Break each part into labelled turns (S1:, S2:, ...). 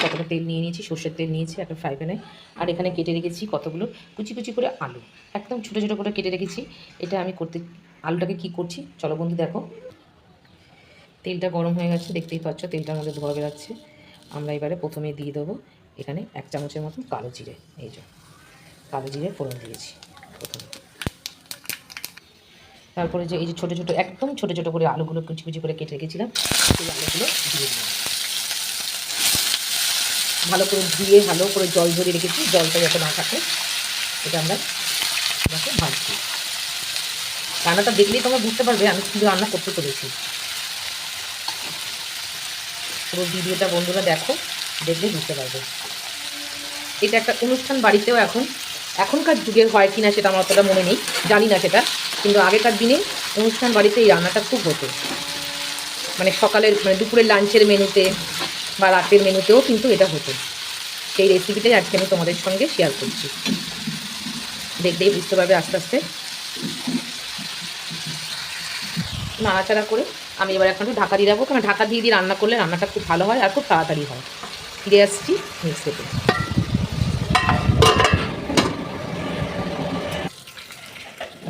S1: কতটা তেল নিয়ে নিয়েছি, সর্ষের তেল নিয়েছি একটা ফ্রাই প্যানে। আর এখানে কেটে রেখেছি কতগুলো কুচি কুচি করে আলু, একদম ছোটো ছোটো করে কেটে রেখেছি। এটা আমি আলুটাকে কি করছি চলো বন্ধু দেখো। তেলটা গরম হয়ে গেছে, দেখতেই পাচ্ছ তেলটার মধ্যে ধোয়া বেরাচ্ছে। আমরা এবারে প্রথমে দিয়ে দেবো এখানে 1 চামচের মতন কালো জিরে। এই যে কালো জিরে ফোড়ন দিয়েছি প্রথমে। তারপরে যে এই যে ছোটো ছোটো একদম ছোটো ছোটো করে আলুগুলো কুচি কুচি করে কেটে রেখেছিলাম, সেই আলুগুলো দিয়ে দিলাম। ভালো করে ধুয়ে ভালো করে জল ঝরিয়ে রেখেছি, জলটা যাতে না থাকে এটা আমরা ভাজছি। রান্নাটা দেখলেই তোমরা বুঝতে পারবে আমি কী রান্না করতে চলেছি। পুরো ভিডিওটা বন্ধুরা দেখো, দেখলে বুঝতে পারবে। এটা একটা অনুষ্ঠান বাড়িতেও এখনকার যুগের হয় কিনা সেটা আমার অতটা মনে নেই, জানি না সেটা, কিন্তু আগেকার দিনে অনুষ্ঠান বাড়িতে এই রান্নাটা খুব হতো। মানে সকালের মানে দুপুরের লাঞ্চের মেনুতে বা রাতের মেনুতেও কিন্তু এটা হতো। সেই রেসিপিটাই আজকে আমি তোমাদের সঙ্গে শেয়ার করছি, দেখলেই বুঝতে পারবে আস্তে আস্তে। নাড়াচাড়া করে আমি এবার এখন একটু ঢাকা দিয়ে রাখবো, কারণ ঢাকা দিয়ে দিয়ে রান্না করলে রান্নাটা খুব ভালো হয় আর খুব তাড়াতাড়ি হয়। ফিরে আসছি মিক্সিতে।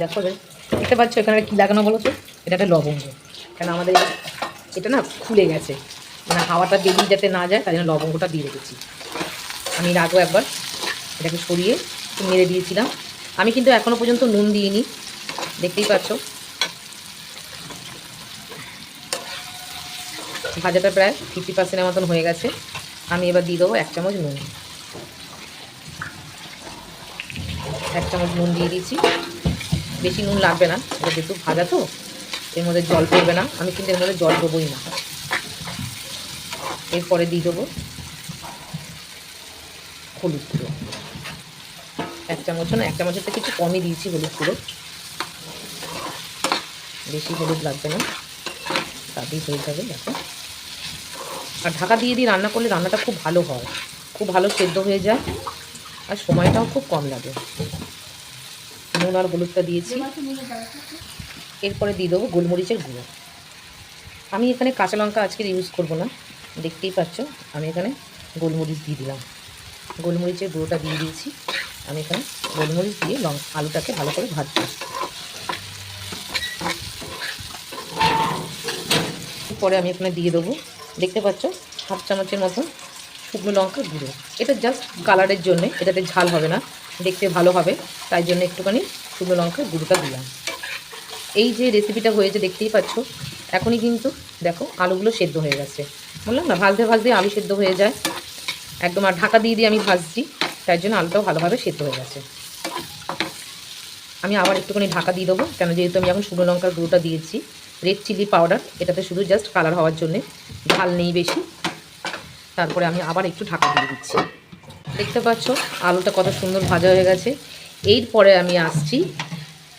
S1: দেখো দেখতে পাচ্ছ এখানে কী লাগানো বলো তো, এটা একটা লবঙ্গ। কেন আমাদের এটা না খুলে গেছে, মানে হাওয়াটা বেরিয়ে যাতে না যায় তাই জন্য লবঙ্গটা দিয়ে রেখেছি। আমি রাখবো একবার এটাকে সরিয়ে একটু মেরে দিয়েছিলাম। আমি কিন্তু এখনও পর্যন্ত নুন দিইনি, দেখতেই পাচ্ছ। ভাজাটা প্রায় 50% মতন হয়ে গেছে। আমি এবার দিয়ে দেবো 1 চামচ নুন। 1 চামচ নুন দিয়ে দিয়েছি, বেশি নুন লাগবে না, এটা যেহেতু ভাজা তো এর মধ্যে জল পড়বে না, আমি কিন্তু এর মধ্যে জল দেবোই না। এরপরে দিয়ে দেবো হলুদ গুঁড়ো। 1 চামচও না, 1 চামচের থেকে একটু কমই দিয়েছি হলুদ গুঁড়ো, বেশি হলুদ লাগবে না, তাতেই হয়ে যাবে দেখো। আর ঢাকা দিয়ে দিয়ে রান্না করলে রান্নাটা খুব ভালো হয়, খুব ভালো সেদ্ধ হয়ে যায় আর সময়টাও খুব কম লাগে। নুন আর হলুদটা দিয়েছি, এরপরে দিয়ে দেবো গোলমরিচের গুঁড়ো। আমি এখানে কাঁচা লঙ্কা আজকে ইউজ করবো না, দেখতেই পাচ্ছ আমি এখানে গোলমরিচ দিয়ে দিলাম। গোলমরিচের গুঁড়োটা দিয়ে দিয়েছি। আমি এখানে গোলমরিচ দিয়ে আলুটাকে ভালো করে ভাজবো। পরে আমি এখানে দিয়ে দেবো, দেখতে পাচ্ছ 1/2 চামচের মতন শুকনো লঙ্কার গুঁড়ো। এটা জাস্ট কালারের জন্যে, এটাতে ঝাল হবে না, দেখতে ভালো হবে, তাই জন্য একটুখানি শুকনো লঙ্কার গুঁড়োটা দিলাম। এই যে রেসিপিটা হয়েছে দেখতেই পাচ্ছ, এখনই কিন্তু দেখো আলুগুলো সেদ্ধ হয়ে গেছে। বললাম না ভাজতে ভাজতে আলু সেদ্ধ হয়ে যায় একদম। আর ঢাকা দিয়ে দিয়ে আমি ভাজছি, তাই জন্য আলুটাও ভালোভাবে সেদ্ধ হয়ে গেছে। আমি আবার একটুখানি ঢাকা দিয়ে দেবো, কেন যেহেতু আমি এখন শুকনো লঙ্কার গুঁড়োটা দিয়েছি। রেড চিলি পাউডার, এটাতে শুধু জাস্ট কালার হওয়ার জন্যে, ঝাল নেই বেশি। তারপরে আমি আবার একটু ঢাকা দিয়ে দিচ্ছি। দেখতে পাচ্ছ আলুটা কত সুন্দর ভাজা হয়ে গেছে। এরপরে আমি আসছি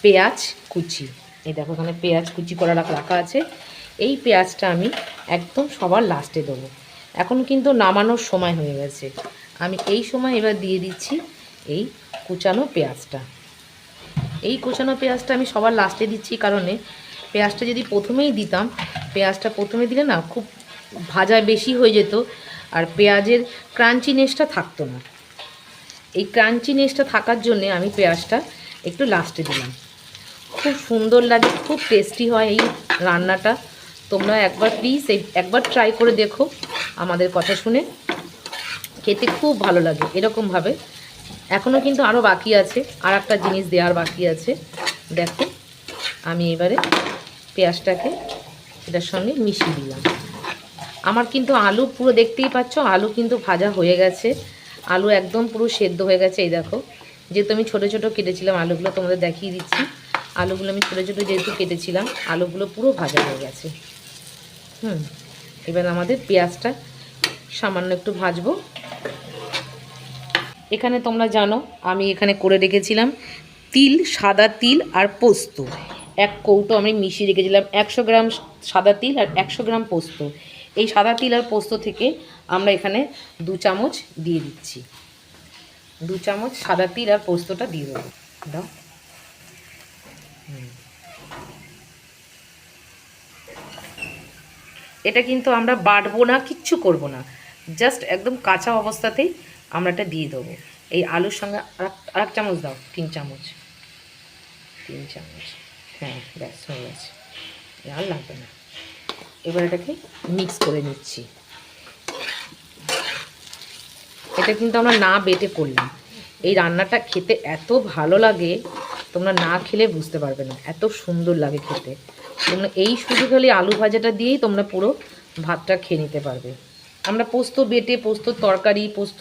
S1: পেঁয়াজ কুচি। এই দেখো এখানে পেঁয়াজ কুচি করা রাখা আছে। এই পেঁয়াজটা আমি একদম সবার লাস্টে দেবো, এখন কিন্তু নামানোর সময় হয়ে গেছে। আমি এই সময় এবার দিয়ে দিচ্ছি এই কুচানো পেঁয়াজটা। এই কুচানো পেঁয়াজটা আমি সবার লাস্টে দিচ্ছি, কারণে পেঁয়াজটা যদি প্রথমেই দিতাম, পেঁয়াজটা প্রথমে দিলে না খুব ভাজা বেশি হয়ে যেত আর পেঁয়াজের ক্রাঞ্চিনেসটা থাকতো না। এই ক্রাঞ্চিনেসটা থাকার জন্যে আমি পেঁয়াজটা একটু লাস্টে দিলাম। খুব সুন্দর লাগে, খুব টেস্টি হয় এই রান্নাটা। তোমরা একবার প্লিজ একবার ট্রাই করে দেখো, আমাদের কথা শুনে খেতে খুব ভালো লাগে এরকমভাবে। এখনও কিন্তু আরও বাকি আছে, আর একটা জিনিস দেওয়ার বাকি আছে। দেখো আমি এবারে পেঁয়াজটাকে এটার সঙ্গে মিশিয়ে দিলাম। আমার কিন্তু আলু পুরো দেখতেই পাচ্ছ, আলু কিন্তু ভাজা হয়ে গেছে, আলু একদম পুরো সেদ্ধ হয়ে গেছে। এই দেখো, যেহেতু আমি ছোটো ছোটো কেটেছিলাম আলুগুলো, তোমাদের দেখিয়ে দিচ্ছি। আলুগুলো আমি ছোটো ছোটো যেহেতু কেটেছিলাম, আলুগুলো পুরো ভাজা হয়ে গেছে। এবার আমাদের পেঁয়াজটা সামান্য একটু ভাজবো। এখানে তোমরা জানো আমি এখানে করে রেখেছিলাম তিল, সাদা তিল আর পোস্ত। 1 কৌটো আমি মিশিয়ে রেখেছিলাম, 100 গ্রাম সাদা তিল আর 100 গ্রাম পোস্ত। এই সাদা তিল আর পোস্ত থেকে আমরা এখানে 2 চামচ দিয়ে দিচ্ছি। 2 চামচ সাদা তিল আর পোস্তটা দিয়ে দেবো। দাও, এটা কিন্তু আমরা বাটবো না, কিচ্ছু করব না, জাস্ট একদম কাঁচা অবস্থাতেই আমরা এটা দিয়ে দেবো। এই আলুর সঙ্গে আর এক চামচ দাও, 3 চামচ, 3 চামচ, হ্যাঁ ব্যাস হয়ে গেছে, আর লাগবে না। এবার এটাকে মিক্স করে নিচ্ছি। এটা কিন্তু আমরা না বেটে করলাম। এই রান্নাটা খেতে এত ভালো লাগে, তোমরা না খেলে বুঝতে পারবে না, এত সুন্দর লাগে খেতে। তোমরা এই শুধু খালি আলু ভাজাটা দিয়েই তোমরা পুরো ভাতটা খেয়ে নিতে পারবে। আমরা পোস্ত বেটে, পোস্তর তরকারি, পোস্ত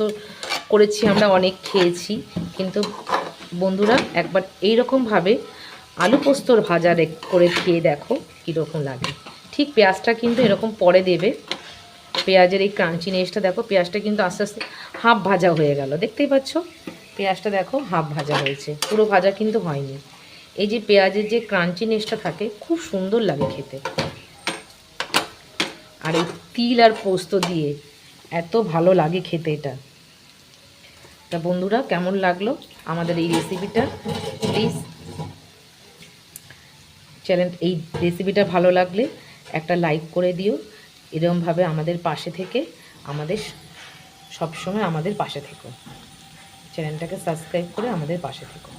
S1: করেছি, আমরা অনেক খেয়েছি, কিন্তু বন্ধুরা একবার এইরকমভাবে আলু পোস্তর ভাজা করে খেয়ে দেখো কীরকম লাগে। ঠিক পেঁয়াজটা কিন্তু এরকম পরে দেবে, পেঁয়াজের এই ক্রাঞ্চিনেসটা দেখো, পেঁয়াজটা কিন্তু আস্তে আস্তে হাফ ভাজা হয়ে গেল, দেখতেই পাচ্ছ পেঁয়াজটা দেখো হাফ ভাজা হয়েছে, পুরো ভাজা কিন্তু হয়নি। এই যে পেঁয়াজের যে ক্রাঞ্চিনেসটা থাকে খুব সুন্দর লাগে খেতে, আর এই তিল আর পোস্ত দিয়ে এত ভালো লাগে খেতে এটা। তা বন্ধুরা কেমন লাগলো আমাদের এই রেসিপিটা, প্লিজ এই রেসিপিটা ভালো লাগলে একটা লাইক করে দিও। এরকমভাবে আমাদের পাশে থেকে আমাদের সবসময় আমাদের পাশে থেকো, চ্যানেলটাকে সাবস্ক্রাইব করে আমাদের পাশে থেকো।